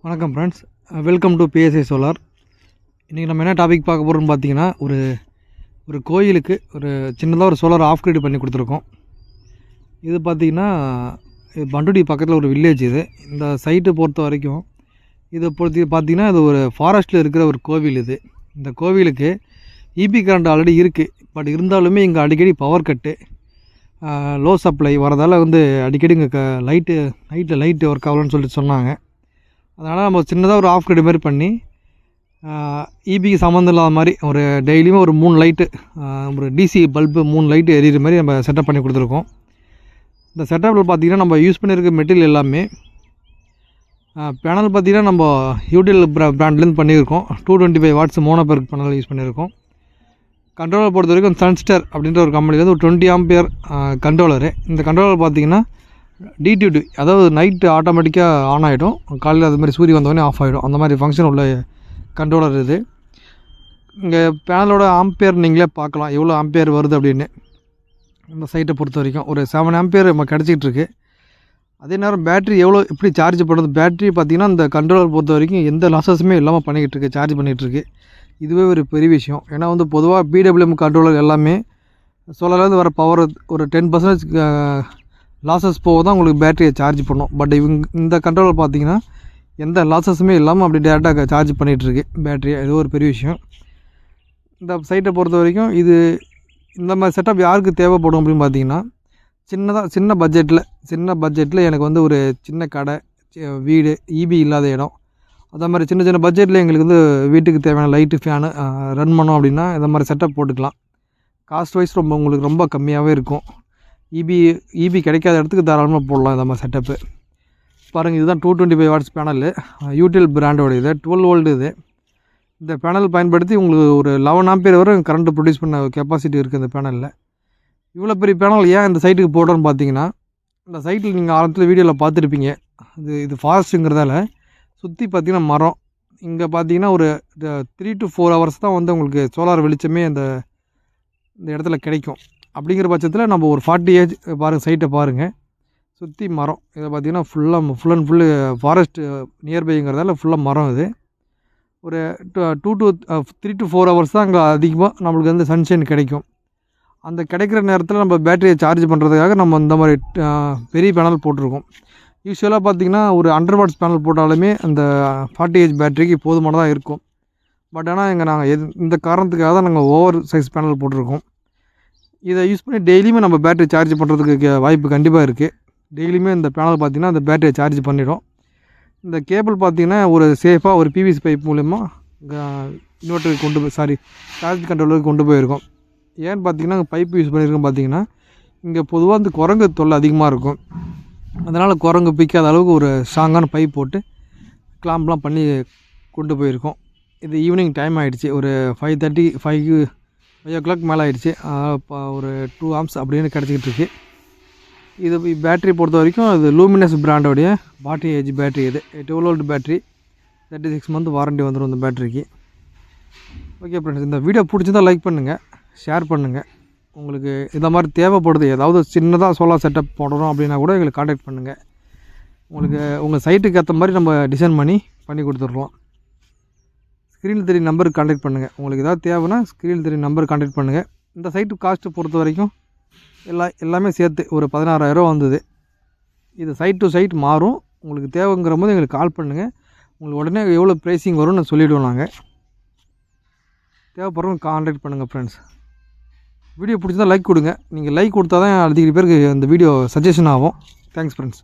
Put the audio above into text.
வணக்கம் friends, welcome to PSI solar. இன்றைக்கி நம்ம என்ன டாபிக் பார்க்க போகிறோம்னு பார்த்தீங்கன்னா, ஒரு கோயிலுக்கு சின்னதாக ஒரு சோலார் ஆஃப் கிரிட் பண்ணி கொடுத்துருக்கோம். இது பார்த்திங்கன்னா பண்டுடி பக்கத்தில் ஒரு வில்லேஜ். இந்த சைட்டை பொறுத்த வரைக்கும் இதை பார்த்திங்கன்னா இது ஒரு ஃபாரஸ்ட்டில் இருக்கிற ஒரு கோவில். இந்த கோவிலுக்கு இபி கரண்ட் ஆல்ரெடி இருக்குது. பட் இருந்தாலுமே இங்கே அடிக்கடி பவர் கட்டு, லோ சப்ளை வரதால் அடிக்கடி இங்கே நைட்டில் லைட்டு ஒர்க் ஆகலன்னு சொல்லிட்டு சொன்னாங்க. அதனால் நம்ம சின்னதாக ஒரு ஆஃப் கிரிட் மாதிரி பண்ணி இபிக்கு சம்மந்தம் இல்லாத மாதிரி ஒரு டெய்லியுமே ஒரு 3 லைட்டு, ஒரு டிசி பல்பு 3 லைட்டு எரியிற மாதிரி நம்ம செட்டப் பண்ணி கொடுத்துருக்கோம். இந்த செட்டப்பில் பார்த்திங்கன்னா நம்ம யூஸ் பண்ணியிருக்க மெட்டீரியல் எல்லாமே பேனல் பார்த்திங்கன்னா நம்ம யூடிஎல் பிராண்ட்லேருந்து பண்ணியிருக்கோம். 225 வாட்ஸ் மோனோபெர்க் பேனல் யூஸ் பண்ணியிருக்கோம். கண்ட்ரோலர் பொறுத்த வரைக்கும் சன்ஸ்டர் அப்படின்ற ஒரு கம்பெனிலேருந்து ஒரு 20 ஆம்பியர் கண்ட்ரோலரு. இந்த கண்ட்ரோலர் பார்த்திங்கன்னா டிடிடி, அதாவது நைட்டு ஆட்டோமேட்டிக்காக ஆன் ஆகிடும், காலையில் அது மாதிரி சூரிய வந்தோடனே ஆஃப் ஆகிடும். அந்த மாதிரி ஃபங்க்ஷன் உள்ள கண்ட்ரோலர் இது. இங்கே பேனலோட ஆம்பியர் நீங்களே பார்க்கலாம் எவ்வளோ ஆம்பியர் வருது அப்படின்னு. இந்த சைட்டை பொறுத்த வரைக்கும் ஒரு 7 ஆம்பியர் நம்ம கிடச்சிக்கிட்டுருக்கு. அதே நேரம் பேட்ரி எப்படி சார்ஜ் பண்ணுறது, பேட்ரி பார்த்திங்கன்னா இந்த கண்ட்ரோலர் பொறுத்த வரைக்கும் எந்த லாஸஸுமே இல்லாமல் பண்ணிக்கிட்டு இருக்கு, சார்ஜ் பண்ணிகிட்ருக்கு. இதுவே ஒரு பெரிய விஷயம். ஏன்னா பொதுவாக பிடபிள்யூஎம் கண்ட்ரோலர் எல்லாமே சோலார்லேருந்து வர பவர் ஒரு 10% லாஸஸ் போக தான் உங்களுக்கு பேட்டரியை சார்ஜ் பண்ணும். பட் இந்த கண்ட்ரோலர் பார்த்திங்கன்னா எந்த லாஸஸுமே இல்லாமல் அப்படி டேரெக்டாக சார்ஜ் பண்ணிகிட்ருக்கு பேட்டரியை. இது ஒரு பெரிய விஷயம். இந்த சைட்டை பொறுத்த வரைக்கும் இந்த மாதிரி செட்டப் யாருக்கு தேவைப்படும் அப்படின்னு பார்த்திங்கன்னா, சின்ன பட்ஜெட்டில் எனக்கு ஒரு சின்ன கடை, வீடு, இபி இல்லாத இடம், அதே மாதிரி சின்ன பட்ஜெட்டில் எங்களுக்கு வீட்டுக்கு தேவையான லைட்டு, ஃபேனு ரன் பண்ணோம் அப்படின்னா இந்த மாதிரி செட்டப் போட்டுக்கலாம். காஸ்ட் வைஸ் உங்களுக்கு ரொம்ப கம்மியாகவே இருக்கும். இபி கிடைக்காத இடத்துக்கு தாராளமாக போடலாம் இந்த மாதிரி செட்டப்பு. பாருங்கள், இதுதான் 225 வாட்ஸ் பேனலு, யூடிஎல் பிராண்டோட 12 வோல்ட் இது. இந்த பேனல் பயன்படுத்தி உங்களுக்கு ஒரு 11 ஆம்பியர் வரை கரண்ட்டு ப்ரொடியூஸ் பண்ண கெப்பாசிட்டி இருக்குது இந்த பேனலில். இவ்வளோ பெரிய பேனல் ஏன் இந்த சைட்டுக்கு போடுறோன்னு பார்த்தீங்கன்னா, இந்த சைட்டில் நீங்கள் ஆரம்பத்தில் வீடியோவில் பார்த்துருப்பீங்க, இது ஃபாரஸ்ட்டுங்கிறதால சுற்றி பார்த்திங்கன்னா மரம். இங்கே பார்த்திங்கன்னா ஒரு 3 to 4 ஹவர்ஸ் தான் உங்களுக்கு சோலார் வெளிச்சமே இந்த இடத்துல கிடைக்கும். அப்படிங்கிற பட்சத்தில் நம்ம ஒரு 40 ஏஜ் பாருங்கள், சைட்டை பாருங்கள், சுற்றி மரம். இதை பார்த்திங்கன்னா ஃபுல் அண்ட் ஃபுல்லு ஃபாரஸ்ட் நியர்பைங்கிறதால ஃபுல்லாக மரம். இது ஒரு 3 to 4 ஹவர்ஸ் தான் அங்கே அதிகமாக நம்மளுக்கு சன்ஷைன் கிடைக்கும். அந்த கிடைக்கிற நேரத்தில் நம்ம பேட்டரியை சார்ஜ் பண்ணுறதுக்காக நம்ம இந்த மாதிரி பெரிய பேனல் போட்டிருக்கோம். யூஸ்வலாக பார்த்திங்கன்னா ஒரு 100 வாட்ஸ் பேனல் போட்டாலுமே அந்த 40 ஏஜ் பேட்டரிக்கு போதுமானதாக இருக்கும். பட் ஆனால் நாங்கள் இந்த காரணத்துக்காக தான் நாங்கள் ஓவர் சைஸ் பேனல் போட்டிருக்கோம். இதை யூஸ் பண்ணி டெய்லியுமே நம்ம பேட்டரி சார்ஜ் பண்ணுறதுக்கு வாய்ப்பு கண்டிப்பாக இருக்குது. டெய்லியுமே இந்த பேனல் பார்த்திங்கன்னா அந்த பேட்டரியை சார்ஜ் பண்ணிடும். இந்த கேபிள் பார்த்திங்கன்னா ஒரு சேஃபாக ஒரு பிவிசி பைப் மூலமா இன்வெர்ட்டருக்கு சார்ஜ் கண்ட்ரோலருக்கு கொண்டு போயிருக்கோம். ஏன்னு பார்த்திங்கன்னா பைப் யூஸ் பண்ணியிருக்கோம். பார்த்திங்கன்னா இங்கே பொதுவாக குரங்கு தொல்லை அதிகமாக இருக்கும். அதனால் குரங்கு பிக்காத அளவுக்கு ஒரு ஸ்ட்ராங்கான பைப் போட்டு கிளாம்ப்லாம் பண்ணி கொண்டு போயிருக்கோம். இது ஈவினிங் டைம் ஆகிடுச்சு, ஒரு 5 o'clock மேலே ஆகிடுச்சு. ஒரு 2 ஆம்ஸ் அப்படின்னு கிடச்சிக்கிட்டு இருக்குது. இது பேட்டரி பொறுத்த வரைக்கும் இது லூமினஸ் பிராண்டோடைய 40 ஏஜ் பேட்டரி. இது 12 வோல்ட் பேட்டரி, 36 மந்த் வாரண்டி வந்துடும் இந்த பேட்டரிக்கு. ஓகே ஃப்ரெண்ட்ஸ், இந்த வீடியோ பிடிச்சிருந்தால் லைக் பண்ணுங்கள், ஷேர் பண்ணுங்கள். உங்களுக்கு இந்த மாதிரி தேவைப்படுது, ஏதாவது சின்னதாக சோலார் செட்டப் போடணும் அப்படின்னா கூட எங்களுக்கு காண்டாக்ட் பண்ணுங்கள். உங்கள் சைட்டுக்கு ஏற்ற மாதிரி நம்ம டிசைன் பண்ணி கொடுத்துட்றோம். ஸ்க்ரீனில் தெரிய நம்பருக்கு காண்டாக்ட் பண்ணுங்கள். உங்களுக்கு ஏதாவது தேவைன்னா ஸ்க்ரீனில் தெரிய நம்பருக்கு காண்டாக்ட் பண்ணுங்கள். இந்த சைட்டு காஸ்ட்டு பொறுத்த வரைக்கும் எல்லாமே சேர்த்து ஒரு 16,000 வந்தது. இது சைட் டு சைட் மாறும். உங்களுக்கு தேவைங்கிற போது எங்களுக்கு கால் பண்ணுங்கள். உங்களுக்கு உடனே எவ்வளோ ப்ரைஸிங் வரும்னு நான் சொல்லிவிடுவோம். நாங்கள் தேவைப்படுறவங்க காண்டாக்ட் பண்ணுங்கள் ஃப்ரெண்ட்ஸ். வீடியோ பிடிச்சதா லைக் கொடுங்க. நீங்கள் லைக் கொடுத்தா தான் அதிக பேருக்கு இந்த வீடியோ சஜஷன் ஆகும். Thanks friends.